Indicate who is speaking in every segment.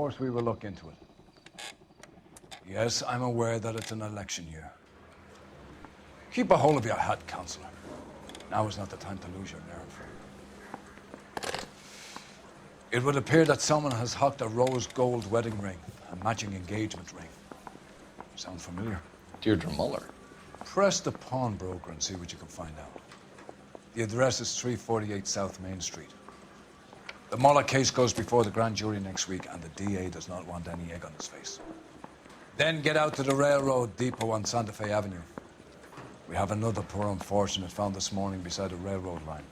Speaker 1: course, we will look into it. Yes, I'm aware that it's an election year. Keep a hold of your hat, Counselor. Now is not the time to lose your nerve. It would appear that someone has hocked a rose gold wedding ring, a matching engagement ring. Sound familiar?
Speaker 2: Deirdre Muller.
Speaker 1: Press the pawnbroker and see what you can find out. The address is 348 South Main Street. The Muller case goes before the grand jury next week, and the DA does not want any egg on his face. Then get out to the railroad depot on Santa Fe Avenue. We have another poor unfortunate found this morning beside a railroad line.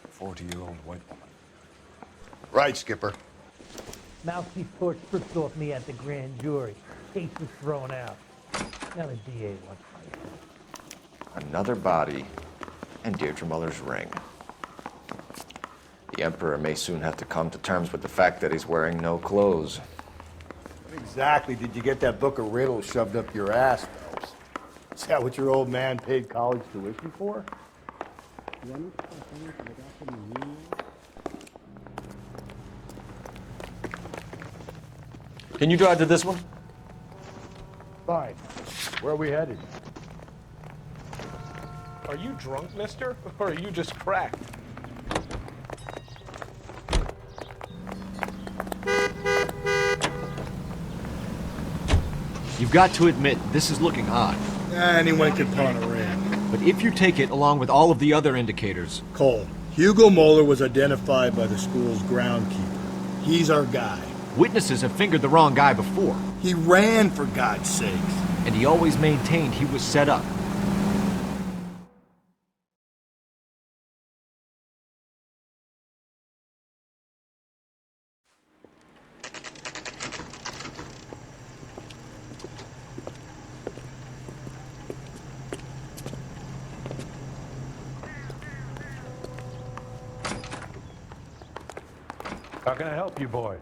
Speaker 1: A 40-year-old white woman.
Speaker 3: Right, Skipper.
Speaker 4: Mouthpiece court stripped off me at the grand jury. Case was thrown out. Now the DA wants my head.
Speaker 2: Another body and Deirdre Muller's ring. The Emperor may soon have to come to terms with the fact that he's wearing no clothes.
Speaker 3: What exactly did you get that book of riddles shoved up your ass, Phelps? Is that what your old man paid college tuition for?
Speaker 2: Can you drive to this one?
Speaker 3: Fine. Where are we headed?
Speaker 5: Are you drunk, mister? Or are you just cracked?
Speaker 6: You've got to admit, this is looking odd.
Speaker 3: Anyone could pawn a ring.
Speaker 6: But if you take it along with all of the other indicators...
Speaker 3: Cole, Hugo Moeller was identified by the school's groundkeeper. He's our guy.
Speaker 6: Witnesses have fingered the wrong guy before.
Speaker 3: He ran, for God's sakes.
Speaker 6: And he always maintained he was set up.
Speaker 7: How can I help you boys?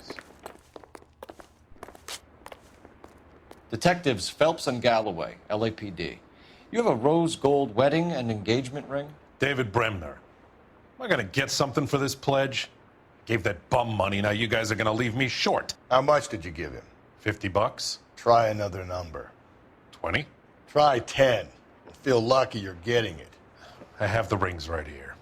Speaker 2: Detectives Phelps and Galloway, LAPD. You have a rose gold wedding and engagement ring?
Speaker 7: David Bremner. Am I gonna get something for this pledge? Gave that bum money, now you guys are gonna leave me short.
Speaker 3: How much did you give him?
Speaker 7: $50?
Speaker 3: Try another number.
Speaker 7: 20?
Speaker 3: Try 10. You'll feel lucky you're getting it.
Speaker 7: I have the rings right here.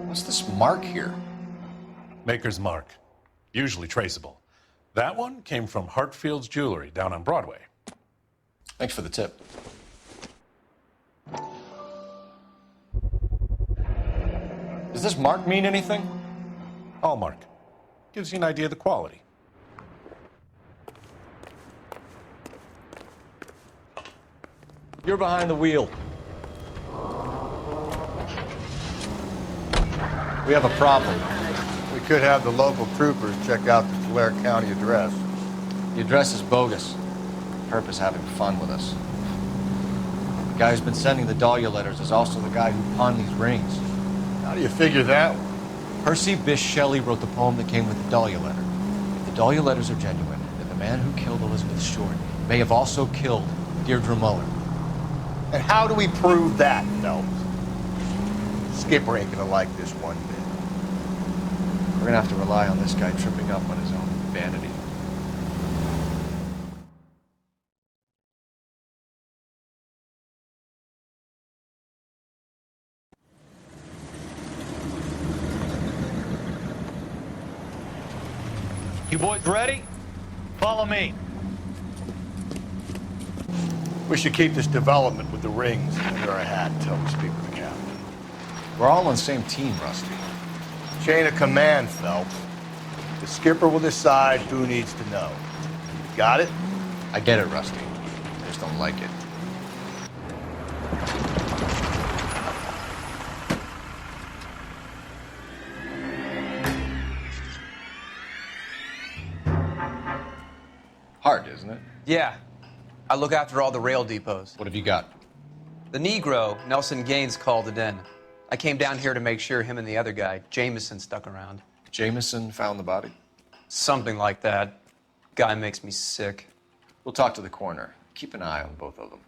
Speaker 2: What's this mark here?
Speaker 7: Maker's mark. Usually traceable. That one came from Hartfield's Jewelry down on Broadway.
Speaker 2: Thanks for the tip. Does this mark mean anything?
Speaker 7: Hallmark. Gives you an idea of the quality.
Speaker 2: You're behind the wheel. We have a problem.
Speaker 3: We could have the local troopers check out the Tulare County address.
Speaker 2: The address is bogus. Perp is having fun with us. The guy who's been sending the Dahlia letters is also the guy who pawned these rings.
Speaker 3: How do you figure that one?
Speaker 2: Percy Bysshe Shelley wrote the poem that came with the Dahlia letter. If the Dahlia letters are genuine, then the man who killed Elizabeth Short may have also killed Deirdre Muller.
Speaker 3: And how do we prove that, Phelps? Skipper ain't gonna like this one bit.
Speaker 2: We're gonna have to rely on this guy tripping up on his own vanity.
Speaker 8: You boys ready? Follow me.
Speaker 3: We should keep this development with the rings under our hat until we speak with the captain.
Speaker 2: We're all on the same team, Rusty.
Speaker 3: Chain of command, Phelps. The skipper will decide who needs to know. Got it?
Speaker 2: I get it, Rusty. I just don't like it. Hard, isn't it?
Speaker 9: Yeah. I look after all the rail depots.
Speaker 2: What have you got?
Speaker 9: The Negro, Nelson Gaines, called it in. I came down here to make sure him and the other guy, Jameson, stuck around.
Speaker 2: Jameson found the body?
Speaker 9: Something like that. Guy makes me sick.
Speaker 2: We'll talk to the coroner. Keep an eye on both of them.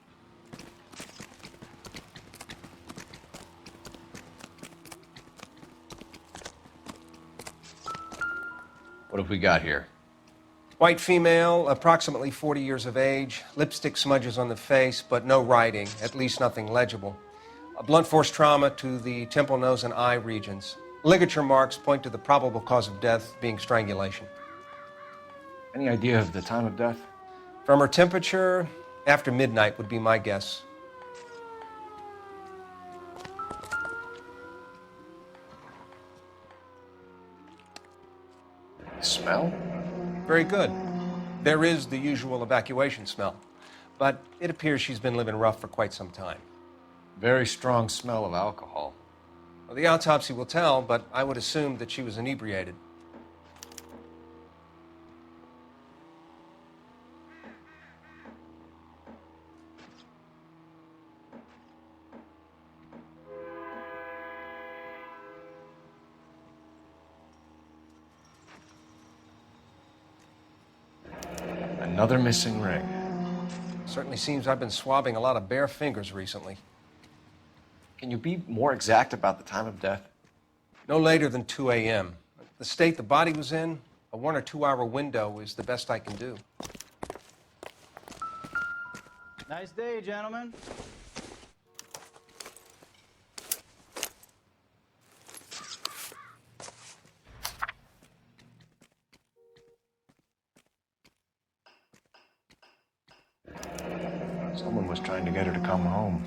Speaker 2: What have we got here?
Speaker 10: White female, approximately 40 years of age, lipstick smudges on the face, but no writing, at least nothing legible. A blunt force trauma to the temple, nose, and eye regions. Ligature marks point to the probable cause of death being strangulation.
Speaker 2: Any idea of the time of death?
Speaker 10: From her temperature, after midnight would be my guess.
Speaker 2: Smell?
Speaker 10: Very good. There is the usual evacuation smell, but it appears she's been living rough for quite some time.
Speaker 2: Very strong smell of alcohol.
Speaker 10: Well, the autopsy will tell, but I would assume that she was inebriated.
Speaker 2: Another missing ring.
Speaker 10: Certainly seems I've been swabbing a lot of bare fingers recently.
Speaker 2: Can you be more exact about the time of death?
Speaker 10: No later than 2 a.m. The state the body was in, a 1 or 2 hour window is the best I can do.
Speaker 8: Nice day, gentlemen.
Speaker 2: Someone was trying to get her to come home.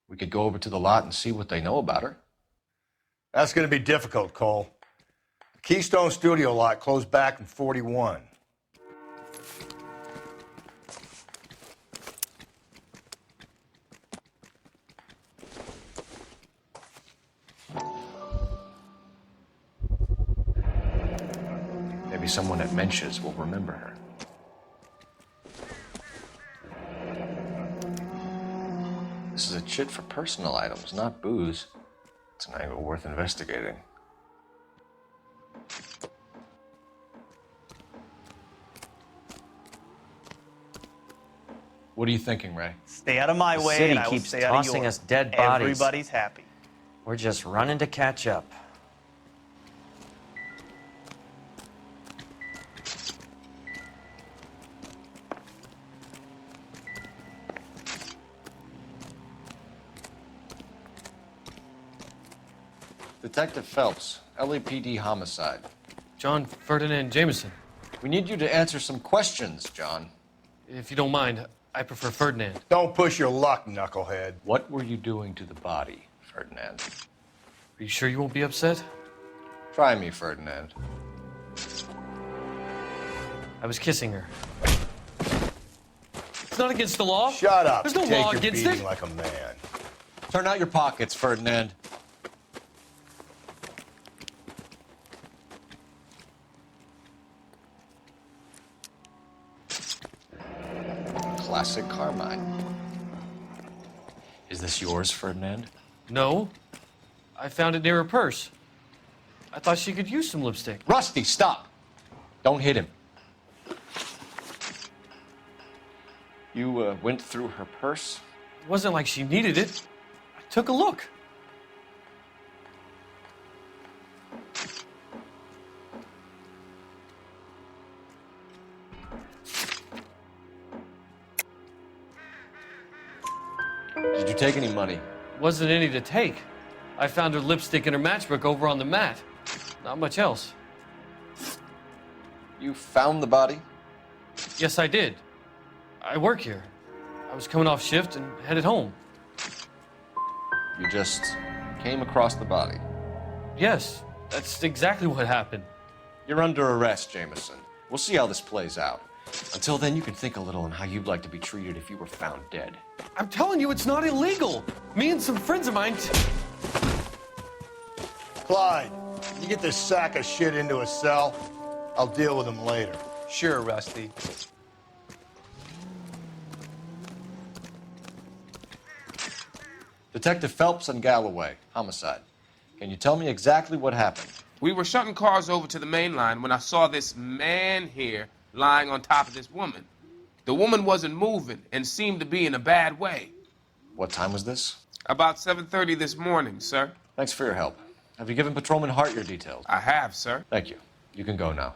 Speaker 2: We could go over to the lot and see what they know about her.
Speaker 3: That's going to be difficult, Cole. The Keystone Studio lot closed back in 41.
Speaker 2: Maybe someone at Mensch's will remember her. This is a chit for personal items, not booze. It's an angle worth investigating. What are you thinking, Ray?
Speaker 8: Stay out of my
Speaker 11: The
Speaker 8: way,
Speaker 11: city
Speaker 8: and I will
Speaker 11: keeps
Speaker 8: stay out of
Speaker 11: tossing
Speaker 8: yours.
Speaker 11: us dead bodies.
Speaker 8: Everybody's happy.
Speaker 11: We're just running to catch up.
Speaker 2: Detective Phelps, LAPD homicide.
Speaker 12: John Ferdinand Jameson.
Speaker 2: We need you to answer some questions, John.
Speaker 12: If you don't mind, I prefer Ferdinand.
Speaker 3: Don't push your luck, knucklehead.
Speaker 2: What were you doing to the body, Ferdinand?
Speaker 12: Are you sure you won't be upset?
Speaker 2: Try me, Ferdinand.
Speaker 12: I was kissing her. It's not against the law.
Speaker 3: Shut up.
Speaker 12: There's no
Speaker 3: Take
Speaker 12: law
Speaker 3: your
Speaker 12: against
Speaker 3: beating
Speaker 12: it.
Speaker 3: like a man.
Speaker 2: Turn out your pockets, Ferdinand. Classic Carmine. Is this yours, Ferdinand?
Speaker 12: No. I found it near her purse. I thought she could use some lipstick.
Speaker 2: Rusty, stop! Don't hit him. You went through her purse?
Speaker 12: It wasn't like she needed it. I took a look.
Speaker 2: Did you take any money?
Speaker 12: Wasn't any to take. I found her lipstick and her matchbook over on the mat. Not much else.
Speaker 2: You found the body?
Speaker 12: Yes, I did. I work here. I was coming off shift and headed home.
Speaker 2: You just came across the body?
Speaker 12: Yes, that's exactly what happened.
Speaker 2: You're under arrest, Jameson. We'll see how this plays out. Until then, you can think a little on how you'd like to be treated if you were found dead.
Speaker 12: I'm telling you, it's not illegal. Me and some friends of mine.
Speaker 3: Clyde, you get this sack of shit into a cell. I'll deal with him later.
Speaker 9: Sure, Rusty.
Speaker 2: Detective Phelps and Galloway, homicide. Can you tell me exactly what happened?
Speaker 13: We were shutting cars over to the main line when I saw this man here lying on top of this woman. The woman wasn't moving and seemed to be in a bad way.
Speaker 2: What time was this?
Speaker 13: About 7:30 this morning, sir.
Speaker 2: Thanks for your help. Have you given Patrolman Hart your details?
Speaker 13: I have, sir.
Speaker 2: Thank you. You can go now.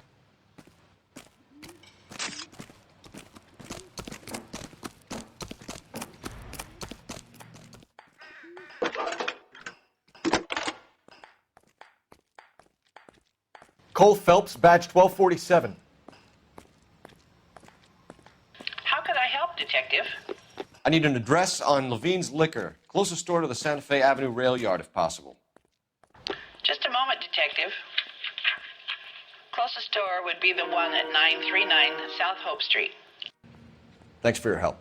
Speaker 2: Cole Phelps, badge 1247.
Speaker 14: How could I help, Detective?
Speaker 2: I need an address on Levine's Liquor, closest store to the Santa Fe Avenue rail yard, if possible.
Speaker 14: Just a moment, Detective. Closest store would be the one at 939 South Hope Street.
Speaker 2: Thanks for your help.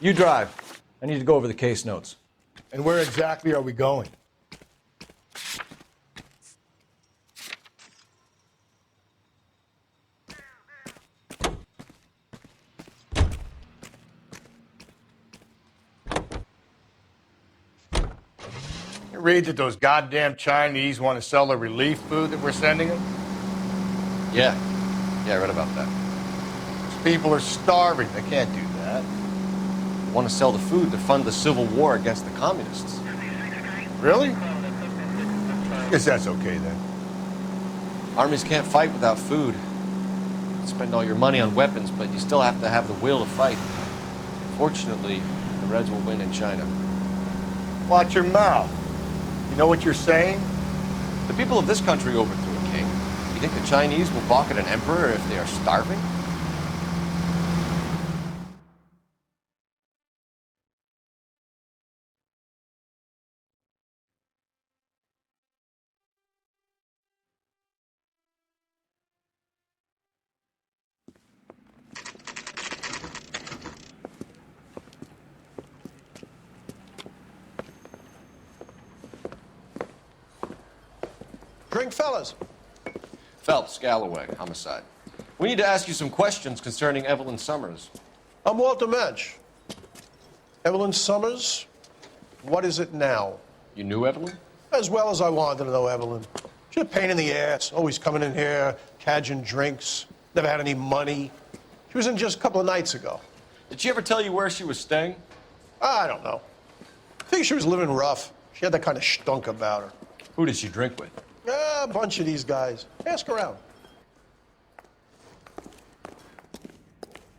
Speaker 2: You drive. I need to go over the case notes.
Speaker 3: And where exactly are we going? You read that those goddamn Chinese want to sell the relief food that we're sending them?
Speaker 2: Yeah, I read about that.
Speaker 3: Those people are starving. They can't do that.
Speaker 2: They want to sell the food to fund the civil war against the communists.
Speaker 3: Really? Guess that's okay then.
Speaker 2: Armies can't fight without food. You spend all your money on weapons, but you still have to have the will to fight. Fortunately, the Reds will win in China.
Speaker 3: Watch your mouth. You know what you're saying?
Speaker 2: The people of this country overthrew a king. You think the Chinese will balk at an emperor if they are starving?
Speaker 15: Drink, fellas.
Speaker 2: Phelps, Galloway, homicide. We need to ask you some questions concerning Evelyn Summers.
Speaker 15: I'm Walter Mensch. Evelyn Summers, what is it now?
Speaker 2: You knew Evelyn?
Speaker 15: As well as I wanted to know Evelyn. She's a pain in the ass, always coming in here, cadging drinks, never had any money. She was in just a couple of nights ago.
Speaker 2: Did she ever tell you where she was staying?
Speaker 15: I don't know. I think she was living rough. She had that kind of stunk about her.
Speaker 2: Who did she drink with?
Speaker 15: A bunch of these guys. Ask around.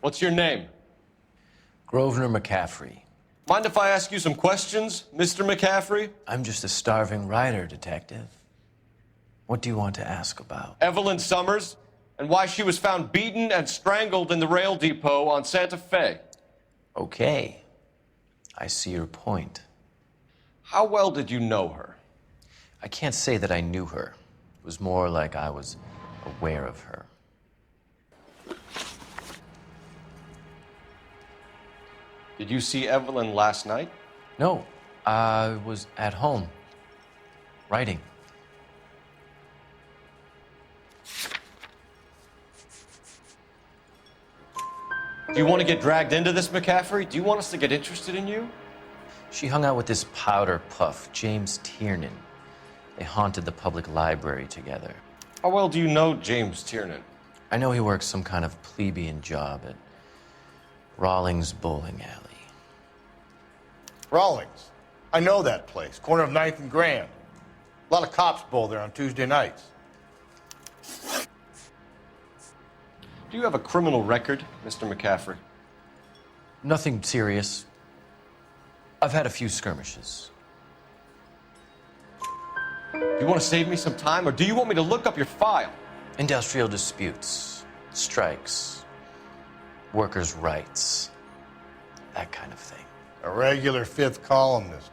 Speaker 2: What's your name?
Speaker 11: Grosvenor McCaffrey.
Speaker 2: Mind if I ask you some questions, Mr. McCaffrey?
Speaker 11: I'm just a starving writer, Detective. What do you want to ask about?
Speaker 2: Evelyn Summers, and why she was found beaten and strangled in the rail depot on Santa Fe.
Speaker 11: Okay. I see your point.
Speaker 2: How well did you know her?
Speaker 11: I can't say that I knew her. It was more like I was aware of her.
Speaker 2: Did you see Evelyn last night?
Speaker 11: No, I was at home, writing.
Speaker 2: Do you want to get dragged into this, McCaffrey? Do you want us to get interested in you?
Speaker 11: She hung out with this powder puff, James Tiernan. They haunted the public library together.
Speaker 2: How well do you know James Tiernan?
Speaker 11: I know he works some kind of plebeian job at Rawlings Bowling Alley.
Speaker 3: Rawlings. I know that place. Corner of 9th and Grand. A lot of cops bowl there on Tuesday nights.
Speaker 2: Do you have a criminal record, Mr. McCaffrey?
Speaker 11: Nothing serious. I've had a few skirmishes.
Speaker 2: Do you want to save me some time, or do you want me to look up your file?
Speaker 11: Industrial disputes, strikes, workers' rights, that kind of thing.
Speaker 3: A regular fifth columnist.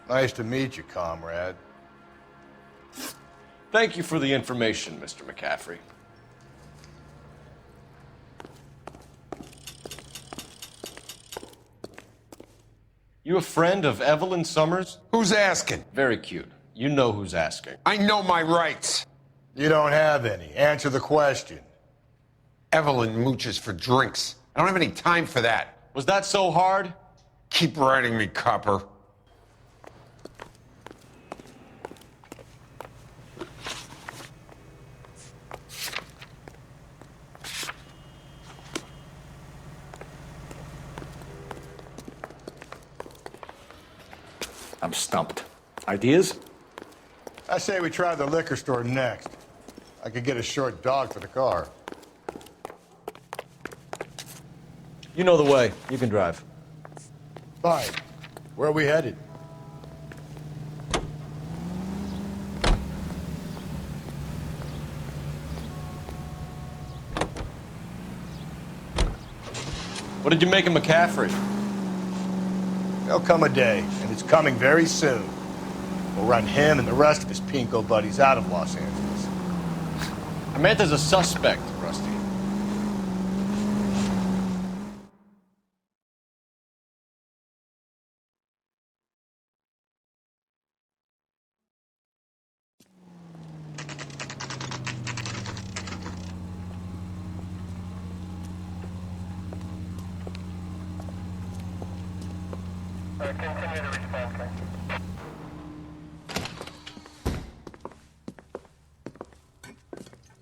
Speaker 3: Nice to meet you, comrade.
Speaker 2: Thank you for the information, Mr. McCaffrey. You a friend of Evelyn Summers?
Speaker 16: Who's asking?
Speaker 2: Very cute. You know who's asking.
Speaker 16: I know my rights.
Speaker 3: You don't have any. Answer the question.
Speaker 16: Evelyn mooches for drinks. I don't have any time for that.
Speaker 2: Was that so hard?
Speaker 16: Keep writing me, copper.
Speaker 17: I'm stumped. Ideas?
Speaker 3: I say we try the liquor store next. I could get a short dog for the car.
Speaker 2: You know the way. You can drive.
Speaker 3: Fine. Where are we headed?
Speaker 2: What did you make of McCaffrey?
Speaker 3: There'll come a day, and it's coming very soon. We'll run him and the rest of his pinko buddies out of Los Angeles.
Speaker 2: I meant as a suspect, Rusty.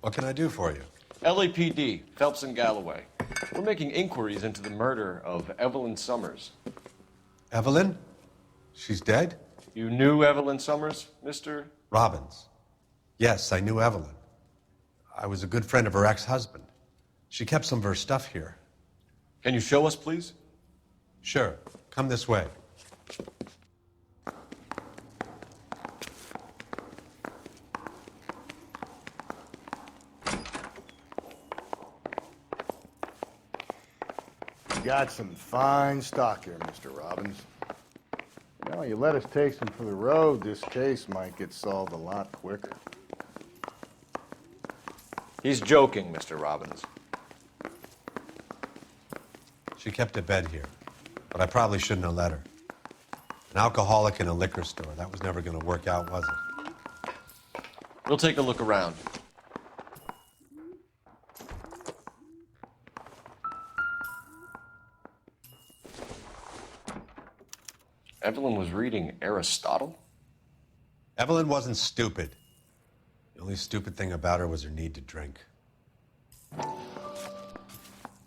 Speaker 7: What can I do for you?
Speaker 2: LAPD, Phelps and Galloway. We're making inquiries into the murder of Evelyn Summers.
Speaker 7: Evelyn? She's dead?
Speaker 2: You knew Evelyn Summers, Mr.
Speaker 7: Robbins. Yes, I knew Evelyn. I was a good friend of her ex-husband. She kept some of her stuff here.
Speaker 2: Can you show us, please?
Speaker 7: Sure. Come this way.
Speaker 3: You got some fine stock here, Mr. Robbins. You know, you let us take some for the road, this case might get solved a lot quicker.
Speaker 2: He's joking, Mr. Robbins.
Speaker 7: She kept a bed here, but I probably shouldn't have let her. An alcoholic in a liquor store. That was never going to work out, was it?
Speaker 2: We'll take a look around. Evelyn was reading Aristotle?
Speaker 7: Evelyn wasn't stupid. The only stupid thing about her was her need to drink.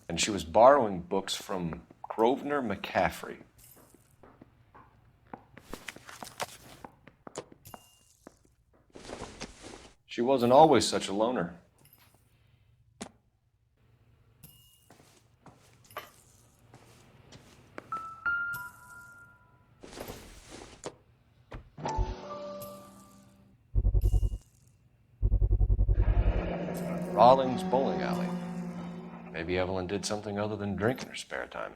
Speaker 2: And she was borrowing books from Grosvenor McCaffrey. She wasn't always such a loner. Rawlings Bowling Alley. Maybe Evelyn did something other than drink in her spare time.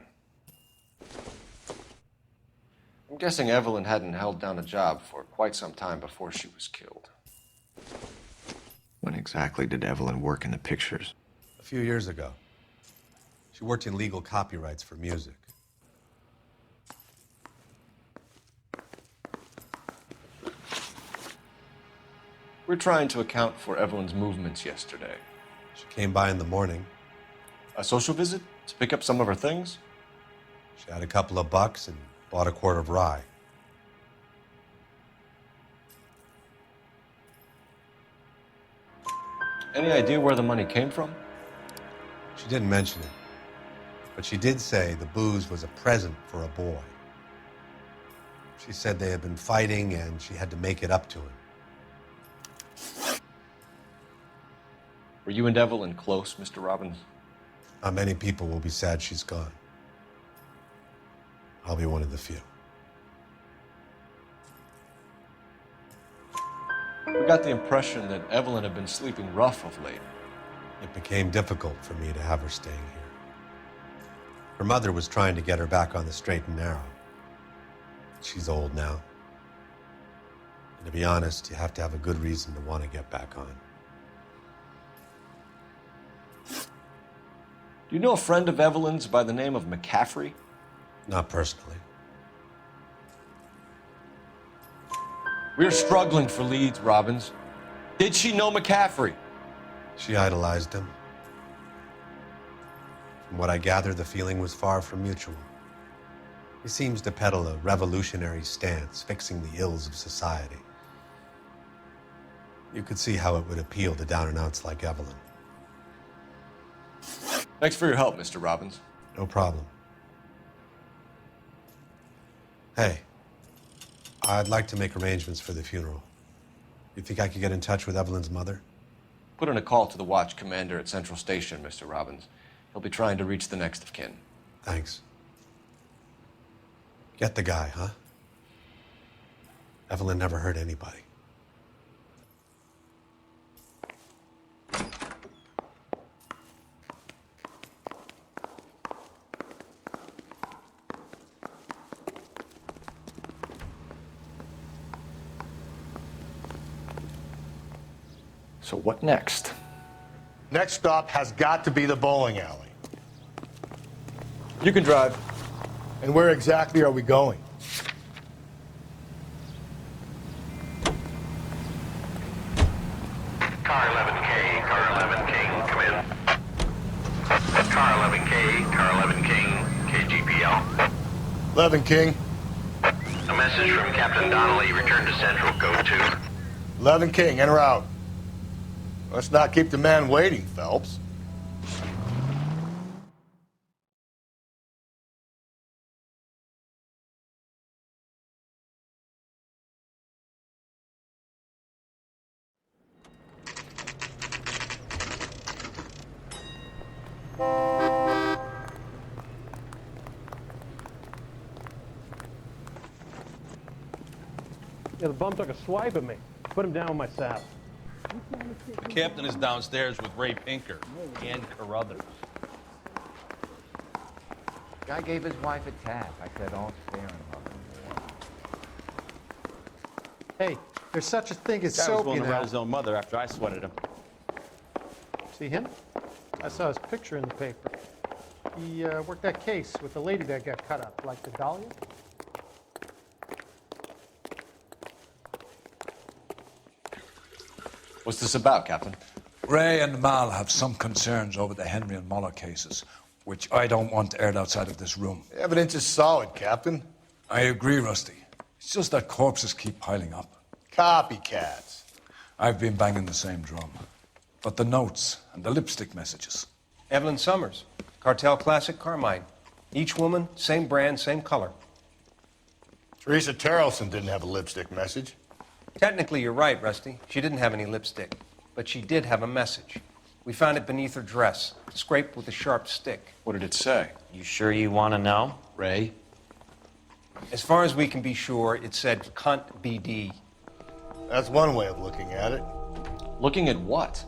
Speaker 2: I'm guessing Evelyn hadn't held down a job for quite some time before she was killed.
Speaker 6: When exactly did Evelyn work in the pictures?
Speaker 7: A few years ago. She worked in legal copyrights for music.
Speaker 2: We're trying to account for Evelyn's movements yesterday.
Speaker 7: She came by in the morning.
Speaker 2: A social visit? To pick up some of her things?
Speaker 7: She had a couple of bucks and bought a quart of rye.
Speaker 2: Any idea where the money came from?
Speaker 7: She didn't mention it, but she did say the booze was a present for a boy. She said they had been fighting and she had to make it up to him.
Speaker 2: Were you and Evelyn close, Mr. Robbins?
Speaker 7: Not many people will be sad she's gone. I'll be one of the few.
Speaker 2: We got the impression that Evelyn had been sleeping rough of late.
Speaker 7: It became difficult for me to have her staying here. Her mother was trying to get her back on the straight and narrow. She's old now. And to be honest, you have to have a good reason to want to get back on.
Speaker 2: Do you know a friend of Evelyn's by the name of McCaffrey?
Speaker 7: Not personally.
Speaker 2: We're struggling for leads, Robbins. Did she know McCaffrey?
Speaker 7: She idolized him. From what I gather, the feeling was far from mutual. He seems to peddle a revolutionary stance, fixing the ills of society. You could see how it would appeal to down-and-outs like Evelyn.
Speaker 2: Thanks for your help, Mr. Robbins.
Speaker 7: No problem. Hey, I'd like to make arrangements for the funeral. You think I could get in touch with Evelyn's mother?
Speaker 2: Put in a call to the watch commander at Central Station, Mr. Robbins. He'll be trying to reach the next of kin.
Speaker 7: Thanks. Get the guy, huh? Evelyn never hurt anybody.
Speaker 17: So what next?
Speaker 3: Next stop has got to be the bowling alley.
Speaker 2: You can drive.
Speaker 3: And where exactly are we going?
Speaker 18: Car 11K, Car 11 King, come in. Car 11K, Car 11 King, KGPL.
Speaker 3: 11 King.
Speaker 18: A message from Captain Donnelly, return to Central, code 2.
Speaker 3: 11 King, en route. Let's not keep the man waiting, Phelps.
Speaker 5: Yeah, the bum took a swipe at me. Put him down with my saddle.
Speaker 19: The captain is downstairs with Ray Pinker and Carruthers.
Speaker 20: Guy gave his wife a tap. I said, don't stare at him.
Speaker 21: Hey, there's such a thing as
Speaker 19: Guy was
Speaker 21: soap,
Speaker 19: willing
Speaker 21: you
Speaker 19: to rat
Speaker 21: know.
Speaker 19: his own mother after I sweated him.
Speaker 21: See him? I saw his picture in the paper. He worked that case with the lady that got cut up, like the Dahlia.
Speaker 2: What's this about, Captain?
Speaker 1: Ray and Mal have some concerns over the Henry and Muller cases, which I don't want aired outside of this room.
Speaker 3: The evidence is solid, Captain.
Speaker 1: I agree, Rusty. It's just that corpses keep piling up.
Speaker 3: Copycats.
Speaker 1: I've been banging the same drum. But the notes and the lipstick messages.
Speaker 10: Evelyn Summers, Cartel Classic Carmine. Each woman, same brand, same color.
Speaker 3: Teresa Terrelson didn't have a lipstick message.
Speaker 10: Technically, you're right, Rusty. She didn't have any lipstick, but she did have a message. We found it beneath her dress, scraped with a sharp stick.
Speaker 2: What did it say?
Speaker 11: You sure you want to know?
Speaker 2: Ray?
Speaker 10: As far as we can be sure, it said cunt BD.
Speaker 3: That's one way of looking at it.
Speaker 2: Looking at what?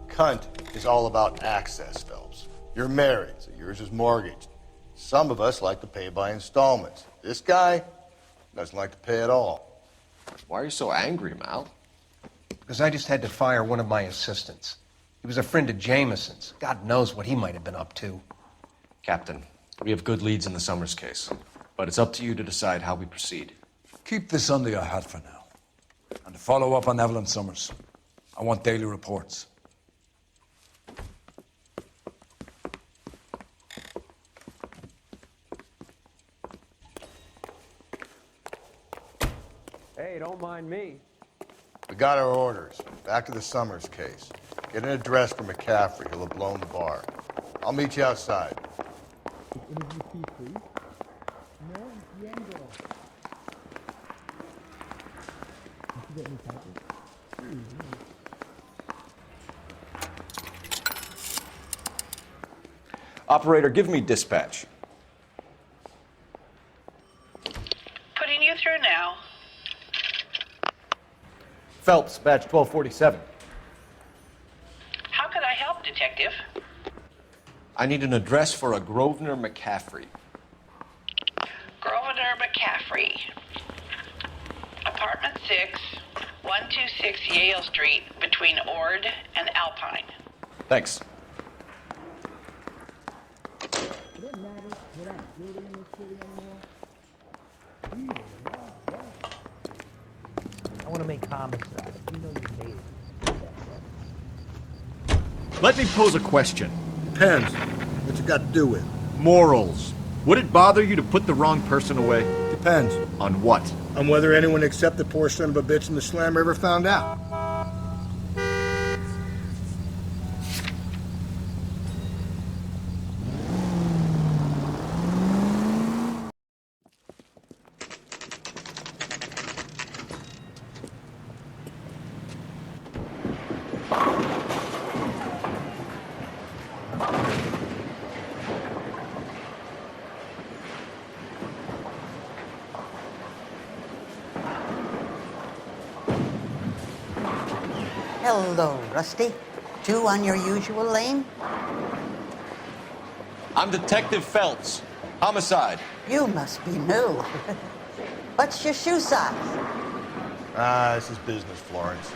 Speaker 3: Cunt is all about access, Phelps. You're married, so yours is mortgaged. Some of us like to pay by installments. This guy doesn't like to pay at all.
Speaker 2: Why are you so angry, Mal?
Speaker 10: Because I just had to fire one of my assistants. He was a friend of Jameson's. God knows what he might have been up to.
Speaker 2: Captain, we have good leads in the Summers case, but it's up to you to decide how we proceed.
Speaker 1: Keep this under your hat for now. And to follow up on Evelyn Summers, I want daily reports.
Speaker 5: Hey, don't mind me.
Speaker 3: We got our orders. Back to the Summers case. Get an address for McCaffrey. He'll have blown the bar. I'll meet you outside.
Speaker 2: Operator, give me dispatch.
Speaker 14: Putting you through now.
Speaker 2: Phelps, badge 1247.
Speaker 14: How could I help, Detective?
Speaker 2: I need an address for a Grosvenor McCaffrey.
Speaker 14: Grosvenor McCaffrey. Apartment 6, 126 Yale Street, between Ord and Alpine.
Speaker 2: Thanks.
Speaker 4: I want to make homicide. You know you hate it.
Speaker 17: Let me pose a question.
Speaker 3: Depends. What's it got to do with?
Speaker 17: Morals. Would it bother you to put the wrong person away?
Speaker 3: Depends.
Speaker 17: On what?
Speaker 3: On whether anyone except the poor son of a bitch in the slammer ever found out.
Speaker 8: Hello, Rusty. Two on your usual lane?
Speaker 2: I'm Detective Phelps. Homicide.
Speaker 8: You must be new. What's your shoe size?
Speaker 3: This is business, Florence.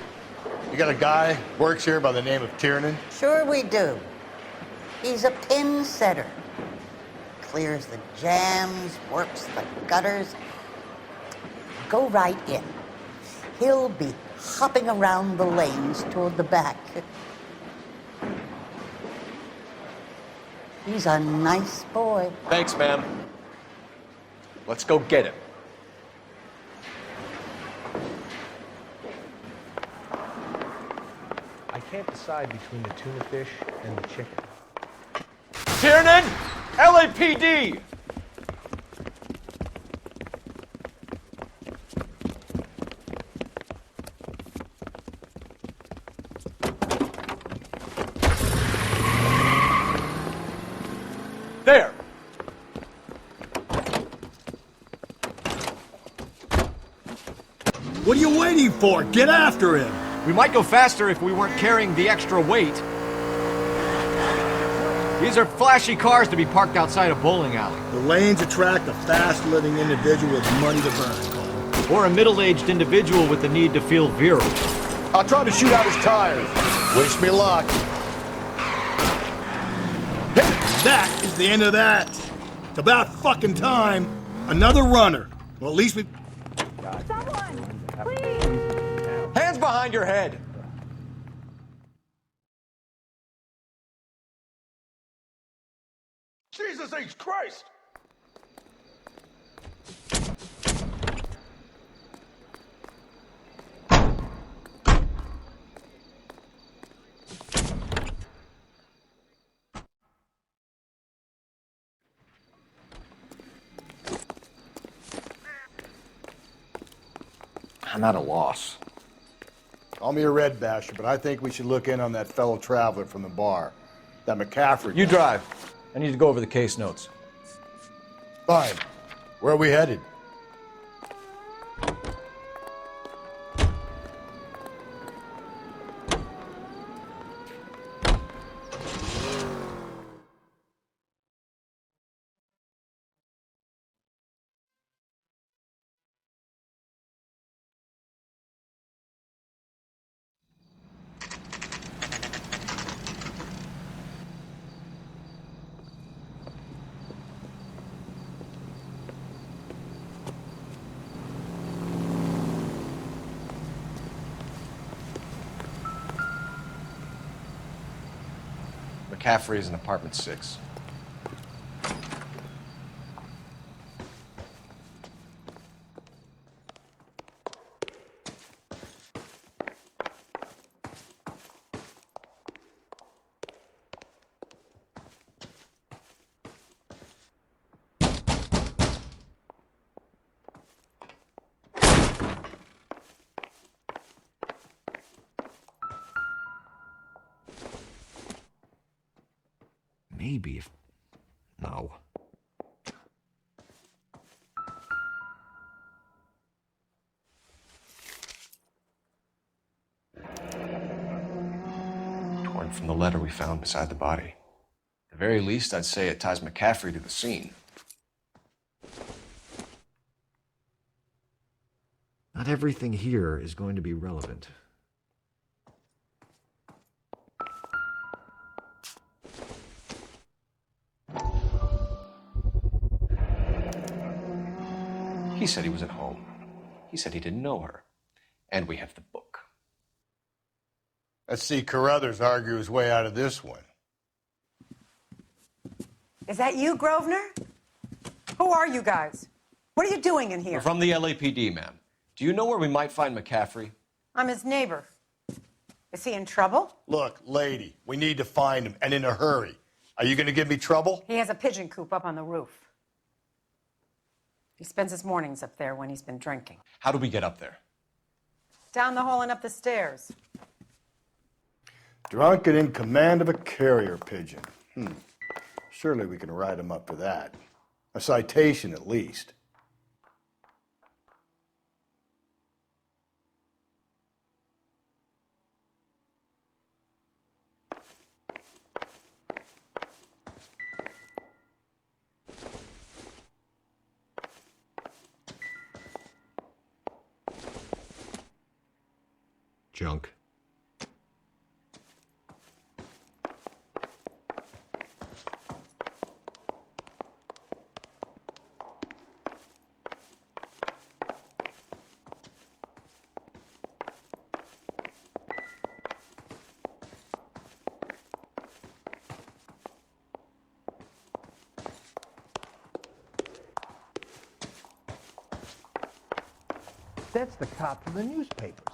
Speaker 3: You got a guy works here by the name of Tiernan?
Speaker 8: Sure we do. He's a pin setter. Clears the jams, works the gutters. Go right in. He'll be hopping around the lanes toward the back. He's a nice boy.
Speaker 2: Thanks, ma'am. Let's go get him.
Speaker 22: I can't decide between the tuna fish and the chicken.
Speaker 2: Tiernan! LAPD! There!
Speaker 17: What are you waiting for? Get after him! We might go faster if we weren't carrying the extra weight. These are flashy cars to be parked outside a bowling alley.
Speaker 3: The lanes attract a fast-living individual with money to burn.
Speaker 17: Or a middle-aged individual with the need to feel virile.
Speaker 3: I'll try to shoot out his tires. Wish me luck. That is the end of that. It's about fucking time. Another runner. Well, at least we...
Speaker 2: Hands behind your head!
Speaker 3: Jesus H. Christ!
Speaker 17: I'm at a loss.
Speaker 3: Call me a red basher, but I think we should look in on that fellow traveler from the bar. That McCaffrey.
Speaker 2: You drive. I need to go over the case notes.
Speaker 3: Fine. Where are we headed?
Speaker 2: McCaffrey is in apartment 6.
Speaker 17: Maybe if... No.
Speaker 2: Torn from the letter we found beside the body. At the very least, I'd say it ties McCaffrey to the scene.
Speaker 17: Not everything here is going to be relevant.
Speaker 2: He said he was at home. He said he didn't know her. And we have the book.
Speaker 3: Let's see Carruthers argue his way out of this one.
Speaker 9: Is that you, Grosvenor? Who are you guys? What are you doing in here?
Speaker 2: We're from the LAPD, ma'am. Do you know where we might find McCaffrey?
Speaker 9: I'm his neighbor. Is he in trouble?
Speaker 3: Look, lady, we need to find him, and in a hurry. Are you going to give me trouble?
Speaker 9: He has a pigeon coop up on the roof. He spends his mornings up there when he's been drinking.
Speaker 2: How do we get up there?
Speaker 9: Down the hall and up the stairs.
Speaker 3: Drunk and in command of a carrier pigeon. Surely we can write him up for that. A citation, at least.
Speaker 7: Junk.
Speaker 21: That's the cop from the newspapers.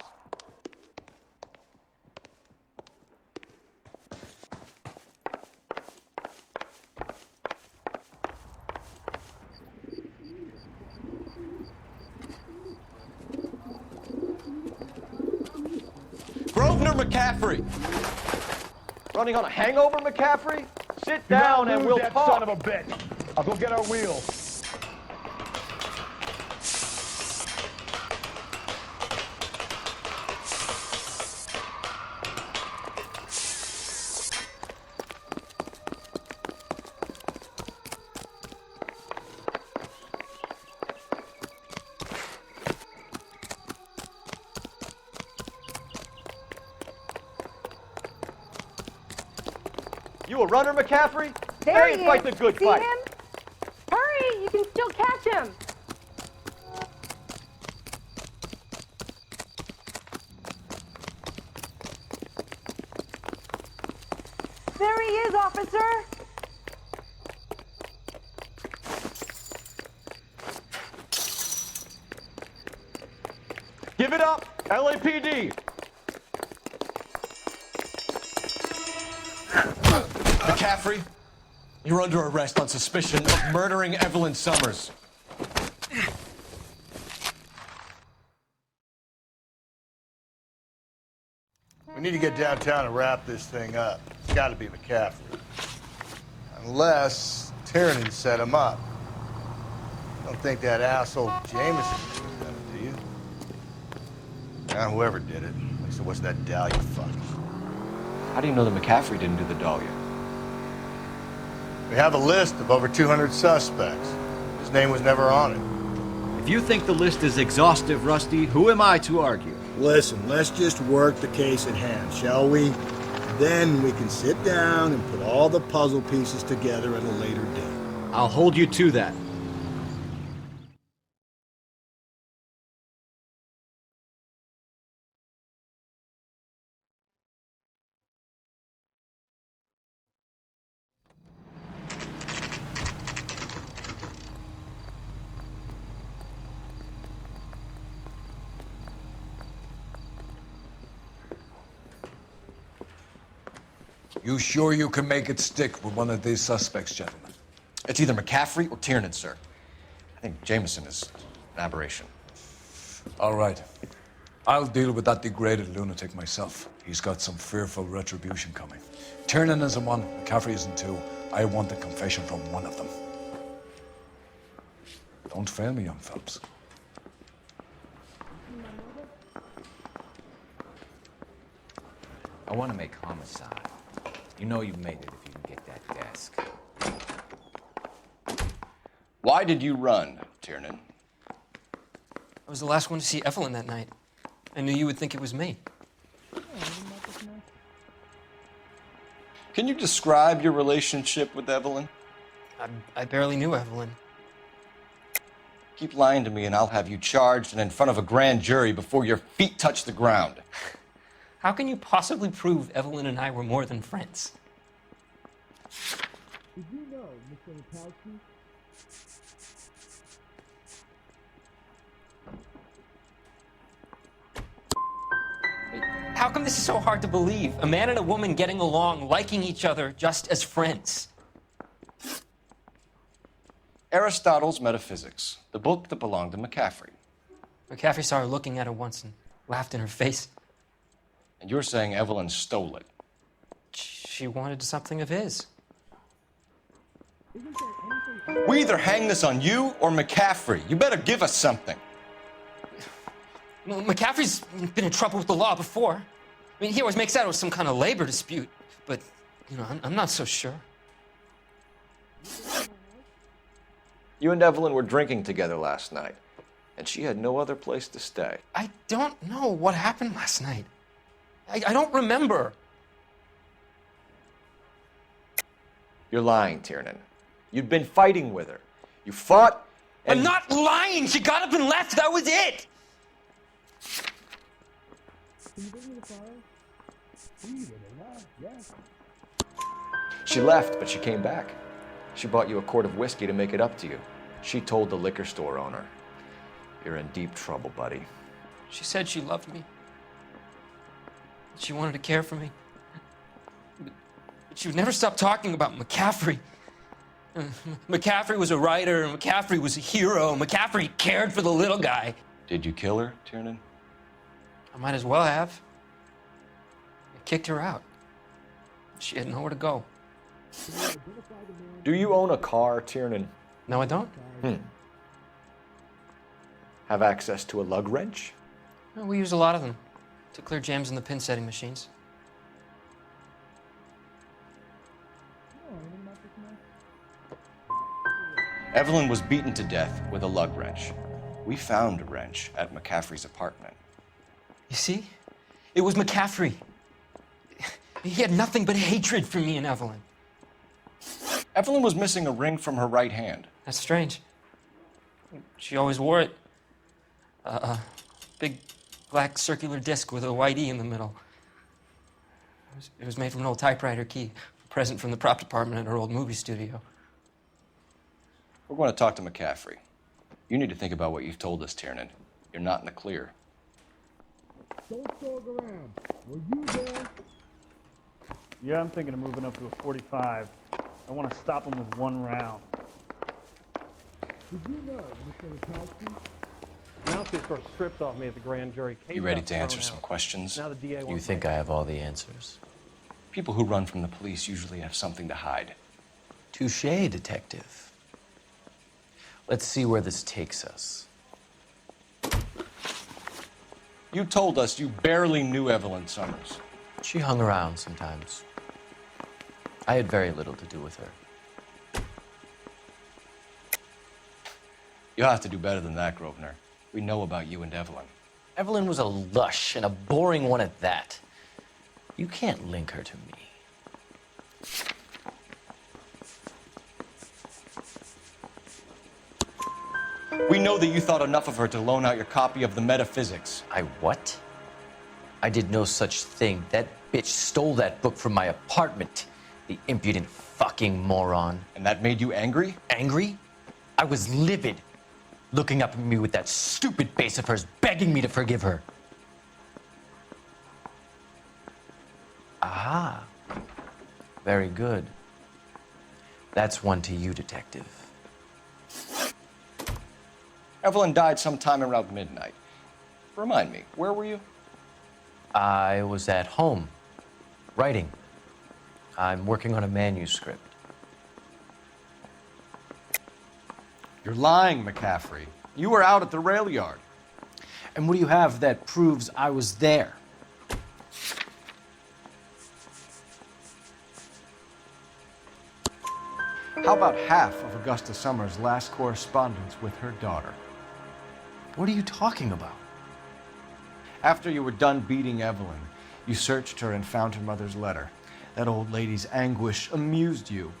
Speaker 2: Grosvenor McCaffrey! Running on a hangover, McCaffrey? Sit down and we'll
Speaker 21: that
Speaker 2: talk.
Speaker 21: son of a bitch. I'll go get our wheel.
Speaker 2: You a runner, McCaffrey?
Speaker 12: There
Speaker 2: Hey,
Speaker 12: he
Speaker 2: fight
Speaker 12: is.
Speaker 2: the good
Speaker 12: See
Speaker 2: fight.
Speaker 12: him? Hurry! You can still catch him. There he is, officer.
Speaker 2: Give it up, LAPD. McCaffrey, you're under arrest on suspicion of murdering Evelyn Summers.
Speaker 3: We need to get downtown and wrap this thing up. It's got to be McCaffrey. Unless Tiernan set him up. Don't think that asshole Jameson did it, do you? Whoever did it. At least it wasn't that Dahlia fuck.
Speaker 2: How do you know that McCaffrey didn't do the Dahlia?
Speaker 3: We have a list of over 200 suspects. His name was never on it.
Speaker 17: If you think the list is exhaustive, Rusty, who am I to argue?
Speaker 23: Listen, let's just work the case at hand, shall we? Then we can sit down and put all the puzzle pieces together at a later date.
Speaker 17: I'll hold you to that.
Speaker 1: You sure you can make it stick with one of these suspects, gentlemen?
Speaker 2: It's either McCaffrey or Tiernan, sir. I think Jameson is an aberration.
Speaker 1: All right. I'll deal with that degraded lunatic myself. He's got some fearful retribution coming. Tiernan isn't one, McCaffrey isn't two. I want a confession from one of them. Don't fail me, young Phelps.
Speaker 20: I want to make homicide. You know you've made it if you can get that desk.
Speaker 2: Why did you run, Tiernan?
Speaker 24: I was the last one to see Evelyn that night. I knew you would think it was me.
Speaker 2: Can you describe your relationship with Evelyn?
Speaker 24: I barely knew Evelyn.
Speaker 2: Keep lying to me and I'll have you charged and in front of a grand jury before your feet touch the ground.
Speaker 24: How can you possibly prove Evelyn and I were more than friends?
Speaker 6: Did you know, Mr. Mikowski?
Speaker 24: How come this is so hard to believe? A man and a woman getting along, liking each other just as friends.
Speaker 2: Aristotle's Metaphysics, the book that belonged to McCaffrey.
Speaker 24: McCaffrey saw her looking at her once and laughed in her face.
Speaker 2: And you're saying Evelyn stole it?
Speaker 24: She wanted something of his.
Speaker 2: We either hang this on you or McCaffrey. You better give us something.
Speaker 24: Well, McCaffrey's been in trouble with the law before. I mean, he always makes out it was some kind of labor dispute, but, you know, I'm not so sure.
Speaker 2: You and Evelyn were drinking together last night, and she had no other place to stay.
Speaker 24: I don't know what happened last night. I don't remember.
Speaker 2: You're lying, Tiernan. You'd been fighting with her. You fought, and...
Speaker 24: I'm not lying! She got up and left! That was it!
Speaker 2: She left, but she came back. She bought you a quart of whiskey to make it up to you. She told the liquor store owner. You're in deep trouble, buddy.
Speaker 24: She said she loved me. She wanted to care for me. But she would never stop talking about McCaffrey. McCaffrey was a writer, and McCaffrey was a hero. McCaffrey cared for the little guy.
Speaker 2: Did you kill her, Tiernan?
Speaker 24: I might as well have. I kicked her out. She had nowhere to go.
Speaker 2: Do you own a car, Tiernan?
Speaker 24: No, I don't.
Speaker 2: Have access to a lug wrench?
Speaker 24: No, we use a lot of them to clear jams in the pin setting machines.
Speaker 2: Evelyn was beaten to death with a lug wrench. We found a wrench at McCaffrey's apartment.
Speaker 24: You see? It was McCaffrey. He had nothing but hatred for me and Evelyn.
Speaker 2: Evelyn was missing a ring from her right hand.
Speaker 24: That's strange. She always wore it. A big black circular disc with a white E in the middle. It was made from an old typewriter key, a present from the prop department at our old movie studio.
Speaker 2: We're going to talk to McCaffrey. You need to think about what you've told us, Tiernan. You're not in the clear.
Speaker 6: Don't dog around. Were you there?
Speaker 5: Yeah, I'm thinking of moving up to a 45. I want to stop him with one round.
Speaker 6: Did you know, Mr. Mikowski?
Speaker 5: Mouthpiece got stripped off me at the grand jury.
Speaker 2: You ready to answer some questions?
Speaker 5: Now the DA
Speaker 11: You think I have all the answers?
Speaker 2: People who run from the police usually have something to hide.
Speaker 11: Touché, detective. Let's see where this takes us.
Speaker 2: You told us you barely knew Evelyn Summers.
Speaker 11: She hung around sometimes. I had very little to do with her.
Speaker 2: You'll have to do better than that, Grosvenor. We know about you and Evelyn.
Speaker 11: Evelyn was a lush, and a boring one at that. You can't link her to me.
Speaker 2: We know that you thought enough of her to loan out your copy of the Metaphysics.
Speaker 11: I what? I did no such thing. That bitch stole that book from my apartment. The impudent fucking moron.
Speaker 2: And that made you angry?
Speaker 11: Angry? I was livid. Looking up at me with that stupid face of hers, begging me to forgive her. Aha. Very good. That's one to you, detective.
Speaker 2: Evelyn died sometime around midnight. Remind me, where were you?
Speaker 11: I was at home, writing. I'm working on a manuscript.
Speaker 2: You're lying, McCaffrey. You were out at the rail yard.
Speaker 13: And what do you have that proves I was there?
Speaker 10: How about half of Augusta Summers' last correspondence with her daughter?
Speaker 13: What are you talking about?
Speaker 10: After you were done beating Evelyn, you searched her and found her mother's letter. That old lady's anguish amused you.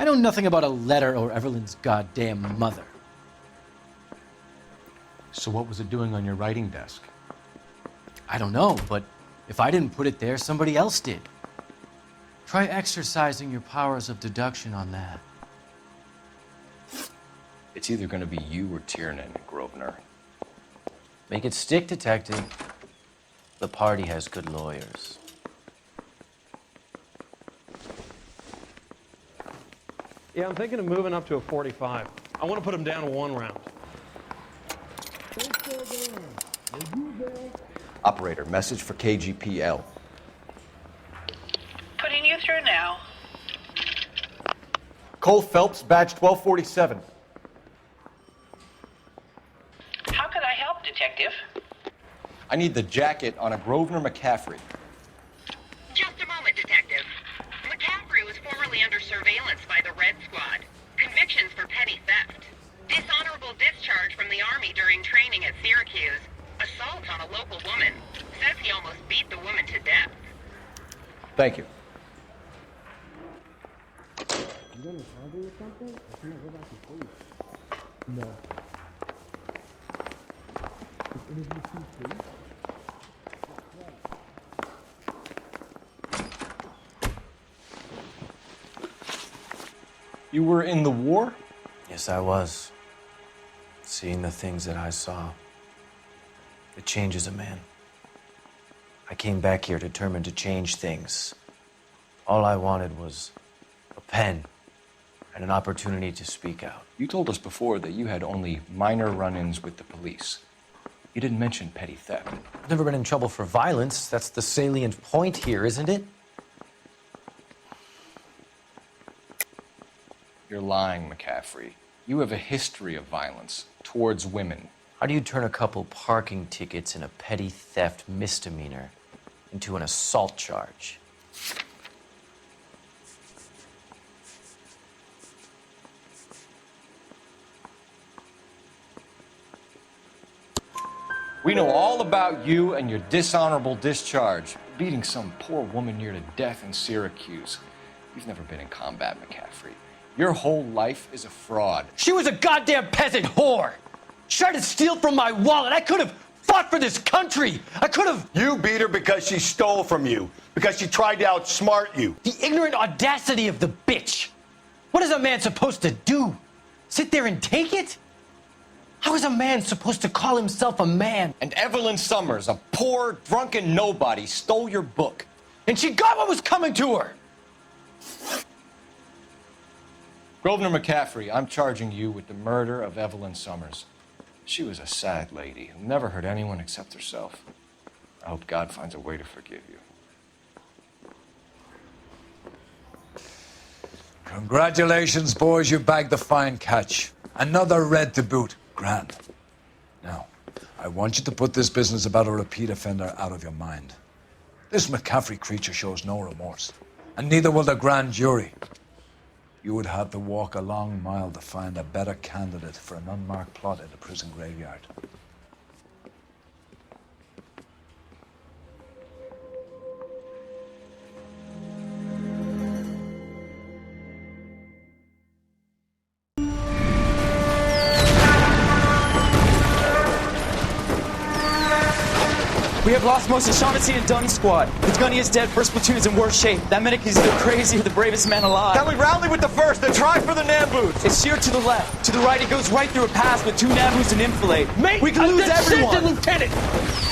Speaker 13: I know nothing about a letter or Evelyn's goddamn mother.
Speaker 10: So what was it doing on your writing desk?
Speaker 13: I don't know, but If I didn't put it there, somebody else did. Try exercising your powers of deduction on that.
Speaker 15: It's either going to be you or Tiernan, Grosvenor.
Speaker 11: Make it stick, detective. The party has good lawyers.
Speaker 16: Yeah, I'm thinking of moving up to a 45. I want to put him down to 1 round.
Speaker 15: Operator, message for KGPL.
Speaker 14: Putting you through now.
Speaker 2: Cole Phelps, badge 1247.
Speaker 14: How could I help, Detective?
Speaker 15: I need the jacket on a Grosvenor McCaffrey.
Speaker 14: Just a moment, Detective. McCaffrey was formerly under surveillance by the Red Squad. Convictions for petty theft. Dishonorable discharge from the Army during training at Syracuse. Assault on a local woman. Says he almost beat the woman to death.
Speaker 15: Thank you.
Speaker 6: You gonna argue with something? I can't go back to sleep. No. Is interview too free?
Speaker 15: You were in the war?
Speaker 11: Yes, I was. Seeing the things that I saw. It changes a man. I came back here determined to change things. All I wanted was a pen and an opportunity to speak out.
Speaker 15: You told us before that you had only minor run-ins with the police. You didn't mention petty theft.
Speaker 11: I've never been in trouble for violence. That's the salient point here, isn't it?
Speaker 15: You're lying, McCaffrey. You have a history of violence towards women.
Speaker 11: How do you turn a couple parking tickets and a petty theft misdemeanor into an assault charge?
Speaker 15: We know all about you and your dishonorable discharge, beating some poor woman near to death in Syracuse. You've never been in combat, McCaffrey. Your whole life is a fraud.
Speaker 13: She was a goddamn peasant whore! She tried to steal from my wallet. I could have fought for this country. I could have...
Speaker 3: You beat her because she stole from you. Because she tried to outsmart you.
Speaker 13: The ignorant audacity of the bitch. What is a man supposed to do? Sit there and take it? How is a man supposed to call himself a man?
Speaker 15: And Evelyn Summers, a poor, drunken nobody, stole your book.
Speaker 13: And she got what was coming to her.
Speaker 15: Grosvenor McCaffrey, I'm charging you with the murder of Evelyn Summers. She was a sad lady who never hurt anyone except herself. I hope God finds a way to forgive you.
Speaker 1: Congratulations, boys. You bagged the fine catch. Another red to boot. Grand. Now, I want you to put this business about a repeat offender out of your mind. This McCaffrey creature shows no remorse, and neither will the grand jury. You would have to walk a long mile to find a better candidate for an unmarked plot in the prison graveyard.
Speaker 18: We have lost most of Shaughnessy and Dunn's squad. The gunny is dead, first platoon is in worse shape. That medic is either crazy or the bravest man alive.
Speaker 2: Can we rally with the first and try for the Nambus?
Speaker 18: It's sheer to the left. To the right, it goes right through a pass with 2 Nambus and enfilade.
Speaker 13: Mate,
Speaker 18: we can lose everyone.
Speaker 13: Lieutenant!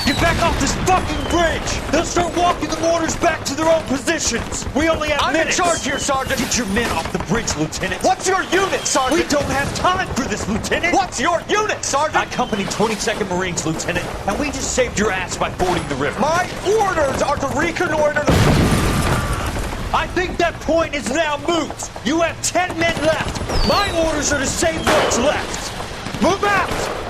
Speaker 19: Get back off this fucking bridge! They'll start walking the mortars back to their own positions! We only have minutes!
Speaker 2: I'm in charge here, Sergeant!
Speaker 19: Get your men off the bridge, Lieutenant!
Speaker 2: What's your unit, Sergeant?
Speaker 19: We don't have time for this, Lieutenant!
Speaker 2: What's your unit, Sergeant?
Speaker 19: I company 22nd Marines, Lieutenant, and we just saved your ass by fording the river.
Speaker 2: My orders are to reconnoiter the...
Speaker 19: I think that point is now moot! You have 10 men left! My orders are to save what's left! Move out!